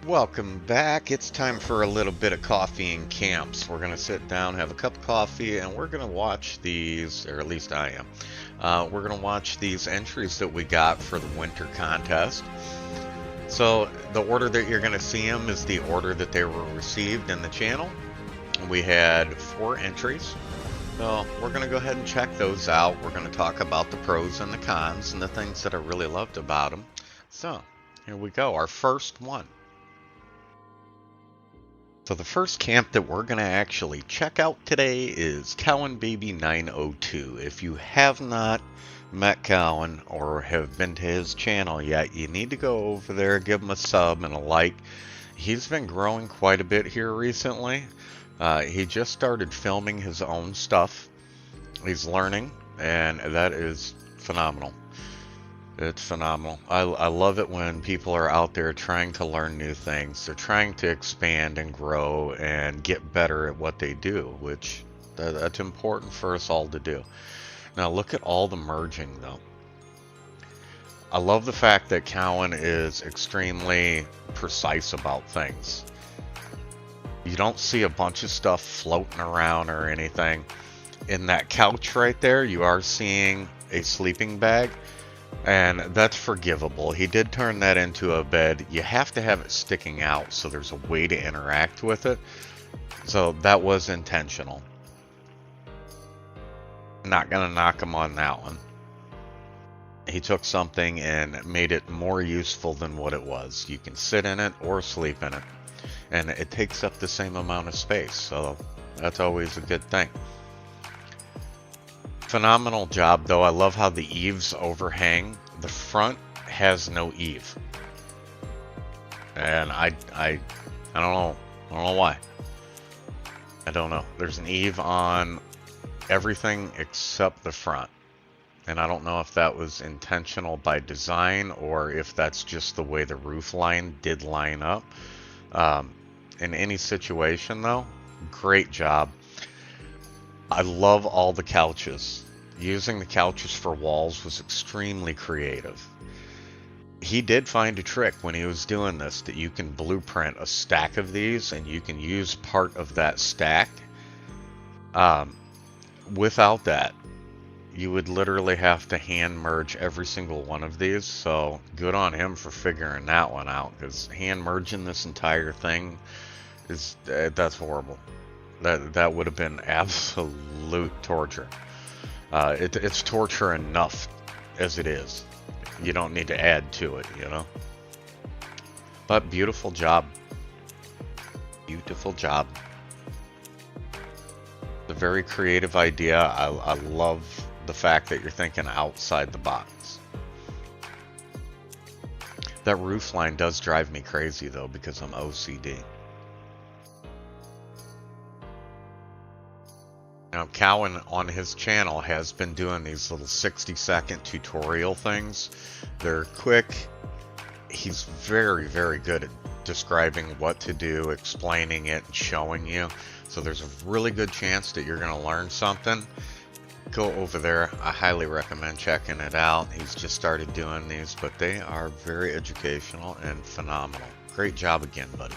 Welcome back. It's time for a little bit of coffee and camps. We're going to sit down, have a cup of coffee, and we're going to watch these, or at least I am. We're going to watch these entries that we got for the winter contest. So the order that you're going to see them is the order that they were received in the channel. We had 4 entries. So we're going to go ahead and check those out. We're going to talk about the pros and the cons and the things that I really loved about them. So here we go, our first one. So the first camp that we're going to actually check out today is Cowan Baby 902. If you have not met Cowan or have been to his channel yet, you need to go over there, give him a sub and a like. He's been growing quite a bit here recently. He just started filming his own stuff. He's learning, and that is phenomenal. It's phenomenal. I love it when people are out there trying to learn new things. They're trying to expand and grow and get better at what they do, which that's important for us all to do. Now look at all the merging though. I love the fact that Cowan is extremely precise about things. You don't see a bunch of stuff floating around or anything. In that couch right there, you are seeing a sleeping bag. And that's forgivable. He did turn that into a bed. You have to have it sticking out so there's a way to interact with it. So that was intentional. Not gonna knock him on that one. He took something and made it more useful than what it was. You can sit in it or sleep in it. And it takes up the same amount of space. So that's always a good thing. Phenomenal job though. I love how the eaves overhang. The front has no eave, and I don't know why. I don't know. There's an eave on everything except the front, and I don't know if that was intentional by design or if that's just the way the roof line did line up. In any situation though, great job. I love all the couches. Using the couches for walls was extremely creative. He did find a trick when he was doing this that you can blueprint a stack of these and you can use part of that stack. Without that, you would literally have to hand merge every single one of these. So good on him for figuring that one out, because hand merging this entire thing that's horrible. That would have been absolute torture. It's torture enough as it is. You don't need to add to it, you know. But beautiful job. Beautiful job. It's a very creative idea. I love the fact that you're thinking outside the box. That roof line does drive me crazy though, because I'm OCD. Now, Cowan on his channel has been doing these little 60-second tutorial things. They're quick. He's very, very good at describing what to do, explaining it, and showing you. So there's a really good chance that you're going to learn something. Go over there. I highly recommend checking it out. He's just started doing these, but they are very educational and phenomenal. Great job again, buddy.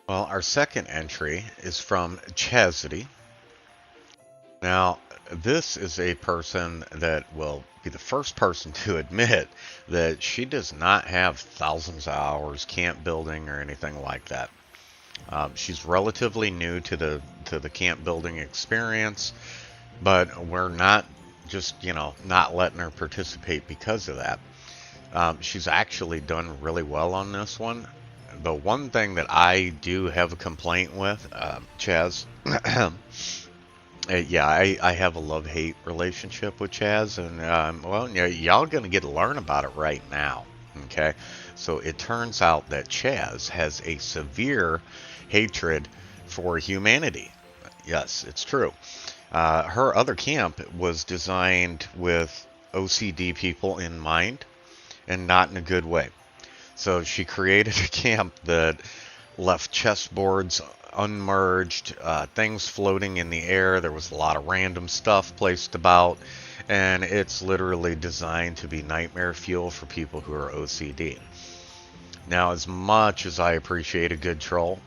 Well, our second entry is from Chastity. Now, this is a person that will be the first person to admit that she does not have thousands of hours camp building or anything like that. She's relatively new to the camp building experience, but we're not just, not letting her participate because of that. She's actually done really well on this one. The one thing that I do have a complaint with, Chaz, yeah, I have a love-hate relationship with Chaz, and well, y'all gonna get to learn about it right now, okay? So it turns out that Chaz has a severe hatred for humanity. Yes, it's true. Her other camp was designed with OCD people in mind, and not in a good way. So she created a camp that left chessboards unmerged, things floating in the air. There was a lot of random stuff placed about, And it's literally designed to be nightmare fuel for people who are OCD. Now, as much as I appreciate a good troll,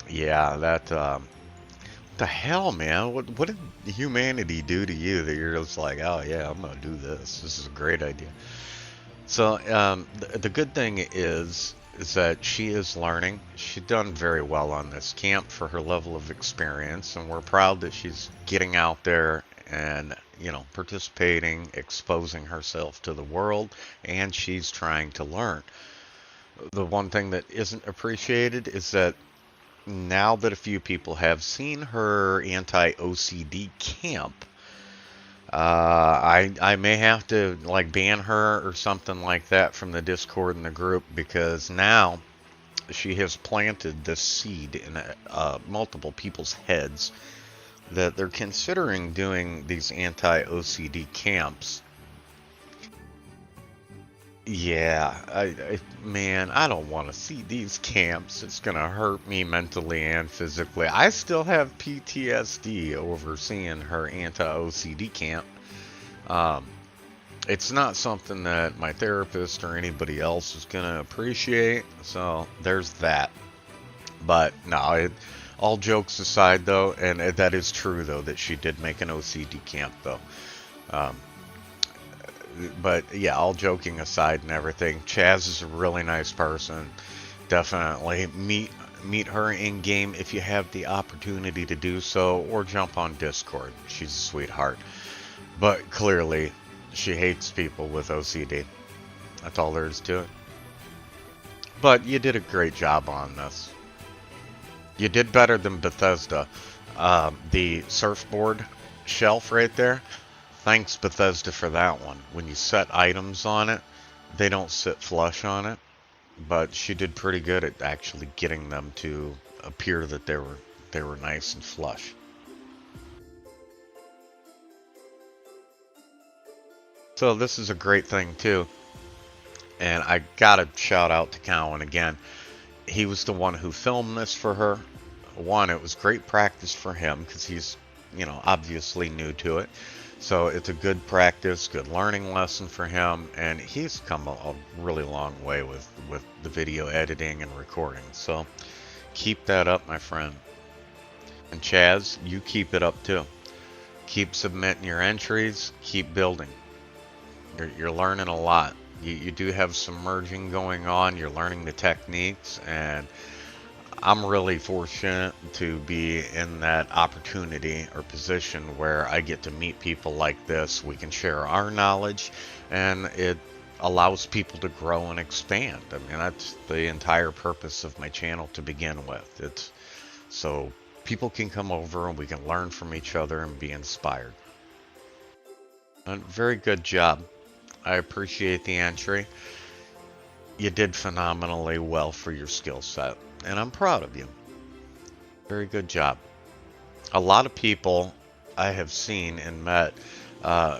yeah, that the hell, man, what did humanity do to you that you're just like, oh yeah, I'm gonna do this. This is a great idea. So the good thing is that she is learning. She's done very well on this camp for her level of experience, and we're proud that she's getting out there and participating, exposing herself to the world, and she's trying to learn. The one thing that isn't appreciated is that now that a few people have seen her anti-OCD camp, I may have to like ban her or something like that from the Discord and the group because now she has planted this seed in multiple people's heads that they're considering doing these anti-OCD camps. Yeah, man, I don't want to see these camps. It's gonna hurt me mentally and physically. I still have PTSD over seeing her anti-OCD camp. Um, it's not something that my therapist or anybody else is gonna appreciate. So there's that. But no, all jokes aside though, and that is true though that she did make an OCD camp though. Um, but yeah, all joking aside and everything, Chaz is a really nice person. Definitely meet her in game if you have the opportunity to do so, or jump on Discord. She's a sweetheart. But clearly, she hates people with OCD. That's all there is to it. But you did a great job on this. You did better than Bethesda. The surfboard shelf right there. Thanks Bethesda for that one. When you set items on it, they don't sit flush on it. But she did pretty good at actually getting them to appear that they were nice and flush. So this is a great thing too. And I gotta shout out to Cowan again. He was the one who filmed this for her. One, it was great practice for him because he's, obviously new to it. So it's a good practice, good learning lesson for him, and he's come a really long way with the video editing and recording. So keep that up, my friend. And Chaz, you keep it up too. Keep submitting your entries, keep building. You're learning a lot. You do have some merging going on. You're learning the techniques, and I'm really fortunate to be in that opportunity or position where I get to meet people like this. We can share our knowledge, and it allows people to grow and expand. I mean, that's the entire purpose of my channel to begin with. It's so people can come over and we can learn from each other and be inspired. And very good job. I appreciate the entry. You did phenomenally well for your skill set, and I'm proud of you. Very good job. A lot of people I have seen and met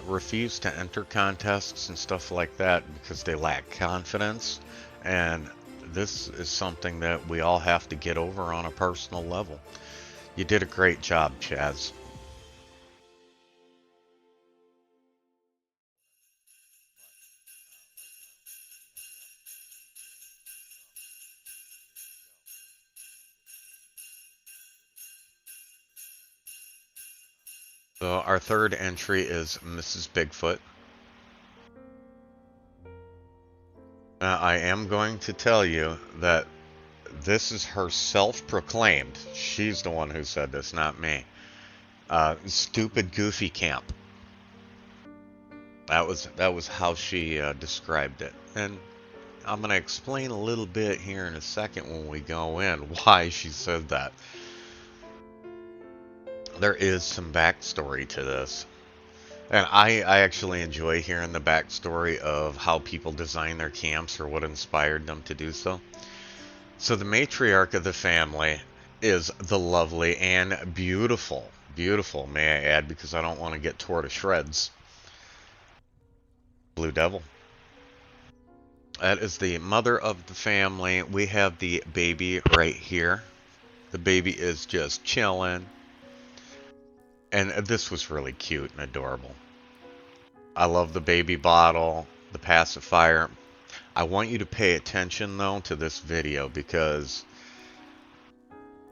refuse to enter contests and stuff like that because they lack confidence, and this is something that we all have to get over on a personal level. You did a great job, Chaz. So our third entry is Mrs. Bigfoot. I am going to tell you that this is her self-proclaimed. She's the one who said this, not me. Stupid goofy camp. That was how she described it, and I'm gonna explain a little bit here in a second when we go in why she said that. There is some backstory to this, and I actually enjoy hearing the backstory of how people design their camps or what inspired them to do so. So the matriarch of the family is the lovely and beautiful, may I add, because I don't want to get tore to shreds, Blue Devil. That is the mother of the family. We have the baby right here. The baby is just chilling. And this was really cute and adorable. I love the baby bottle, the pacifier. I want you to pay attention though to this video because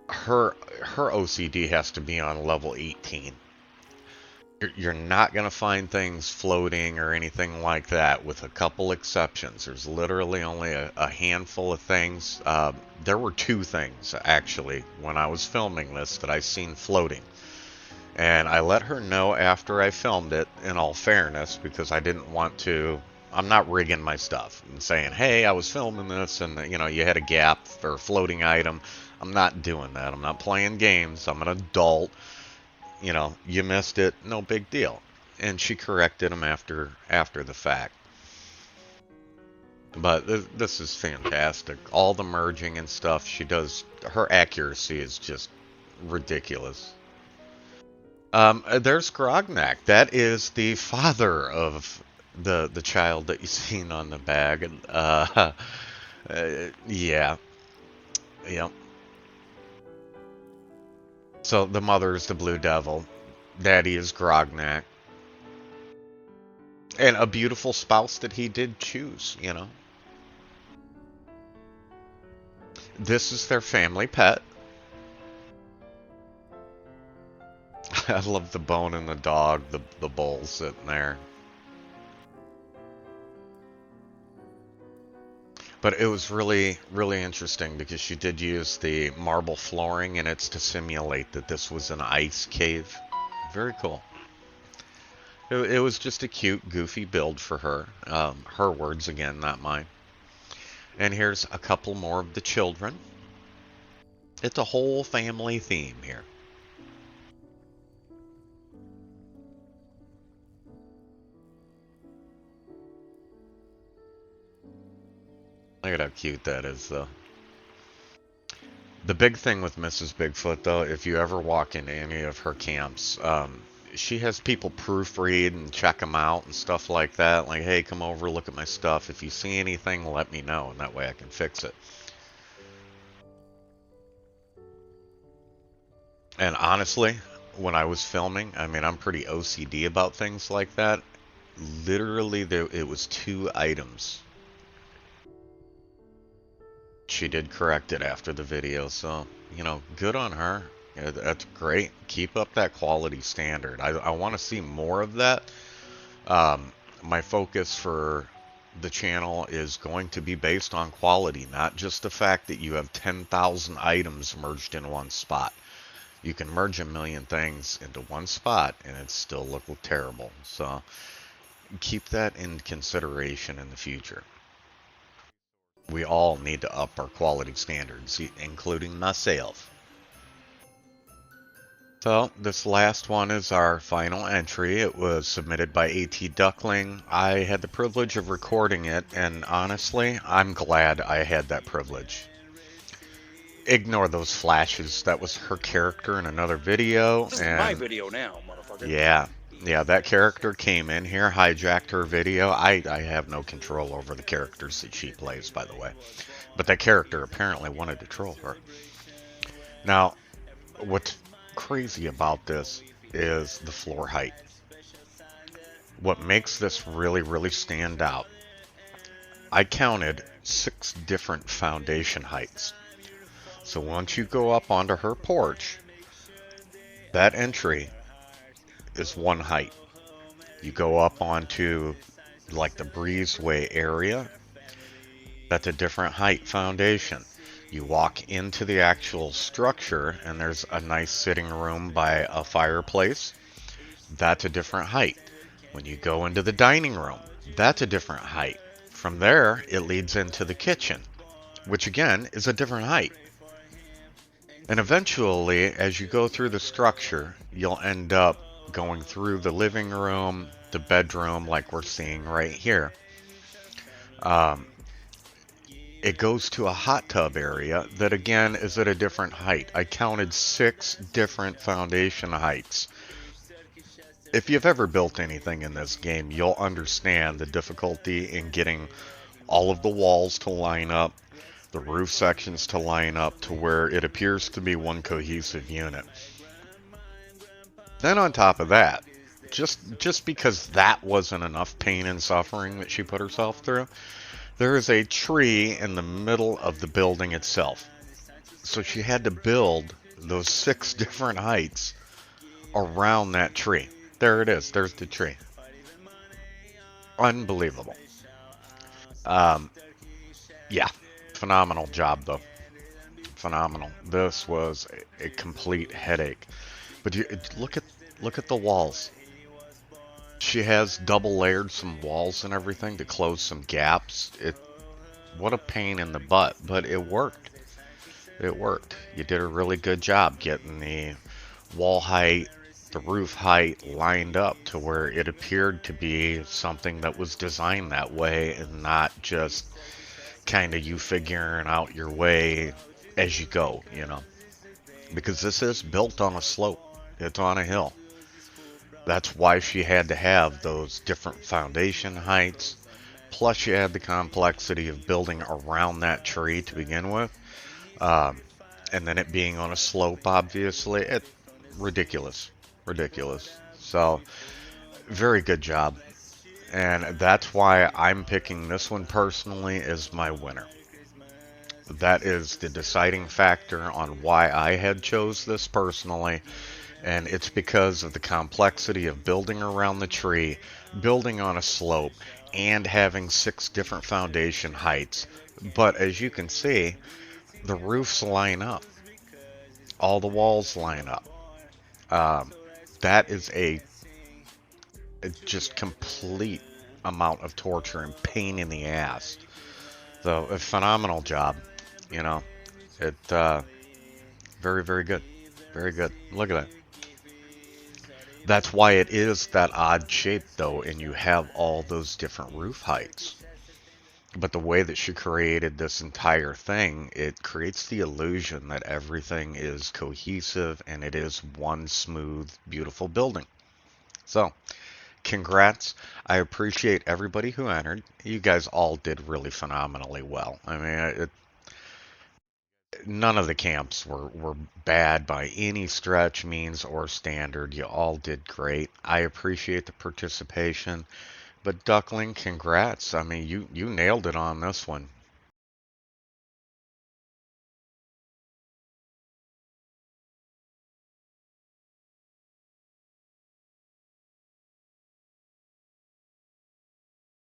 her her OCD has to be on level 18. You're not going to find things floating or anything like that, with a couple exceptions. There's literally only a handful of things. There were two things, actually, when I was filming this that I seen floating. And I let her know after I filmed it, in all fairness, because I didn't want to. I'm not rigging my stuff and saying, hey, I was filming this and, you had a gap or a floating item. I'm not doing that. I'm not playing games. I'm an adult. You missed it, no big deal. And she corrected him after the fact. But this is fantastic. All the merging and stuff she does, her accuracy is just ridiculous. There's Grognak. That is the father of the child that you've seen on the bag. Yeah, yep. So the mother is the Blue Devil. Daddy is Grognak. And a beautiful spouse that he did choose. This is their family pet. I love the bone and the dog, the bowl sitting there. But it was really, really interesting because she did use the marble flooring, and it's to simulate that this was an ice cave. Very cool. It was just a cute, goofy build for her. Her words again, not mine. And here's a couple more of the children. It's a whole family theme here. Look at how cute that is, though. The big thing with Mrs. Bigfoot, though, if you ever walk into any of her camps, she has people proofread and check them out and stuff like that. Like, hey, come over, look at my stuff. If you see anything, let me know, and that way I can fix it. And honestly, when I was filming, I mean, I'm pretty OCD about things like that. Literally, it was 2 items. She did correct it after the video, so, good on her. Yeah, that's great. Keep up that quality standard. I want to see more of that. My focus for the channel is going to be based on quality, not just the fact that you have 10,000 items merged in one spot. You can merge a million things into one spot and it still look terrible. So keep that in consideration in the future. We all need to up our quality standards, including myself. So this last one is our final entry. It was submitted by AT Duckling. I had the privilege of recording it, and honestly, I'm glad I had that privilege. Ignore those flashes. That was her character in another video. This is my video now, motherfucker. Yeah, that character came in here, hijacked her video. I have no control over the characters that she plays, by the way. But that character apparently wanted to troll her. Now, what's crazy about this is the floor height. What makes this really, really stand out, I counted 6 different foundation heights. So once you go up onto her porch, that entry is 1 height. You go up onto like the breezeway area, that's a different height foundation. You walk into the actual structure and there's a nice sitting room by a fireplace, that's a different height. When you go into the dining room, that's a different height. From there, it leads into the kitchen, which again is a different height. And eventually, as you go through the structure, you'll end up going through the living room, the bedroom, like we're seeing right here. It goes to a hot tub area that again is at a different height. I counted 6 different foundation heights. If you've ever built anything in this game, you'll understand the difficulty in getting all of the walls to line up, the roof sections to line up to where it appears to be one cohesive unit. Then on top of that, just because that wasn't enough pain and suffering that she put herself through, there is a tree in the middle of the building itself. So she had to build those six different heights around that tree. There it is. There's the tree. Unbelievable. Um, yeah, phenomenal job though. Phenomenal. This was a complete headache. But look at the walls. She has double layered some walls and everything to close some gaps. It What a pain in the butt, but it worked. It worked. You did a really good job getting the wall height, the roof height lined up to where it appeared to be something that was designed that way and not just kind of you figuring out your way as you go, you know. Because this is built on a slope. It's on a hill. That's why she had to have those different foundation heights. Plus, you had the complexity of building around that tree to begin with. Um, and then it being on a slope, obviously. Ridiculous. Ridiculous. So, very good job. And that's why I'm picking this one personally as my winner. That is the deciding factor on why I had chose this personally, and it's because of the complexity of building around the tree, building on a slope, and having six different foundation heights. But as you can see, the roofs line up, all the walls line up. Um, that is a just complete amount of torture and pain in the ass. So a phenomenal job, you know. It very very good, very good. Look at that. That's why it is that odd shape though, and you have all those different roof heights. But the way that she created this entire thing, it creates the illusion that everything is cohesive and it is one smooth, beautiful building. So, congrats. I appreciate everybody who entered. You guys all did really phenomenally well. I mean, none of the camps were bad by any stretch, means, or standard. You all did great. I appreciate the participation. But Duckling, congrats. I mean, you nailed it on this one.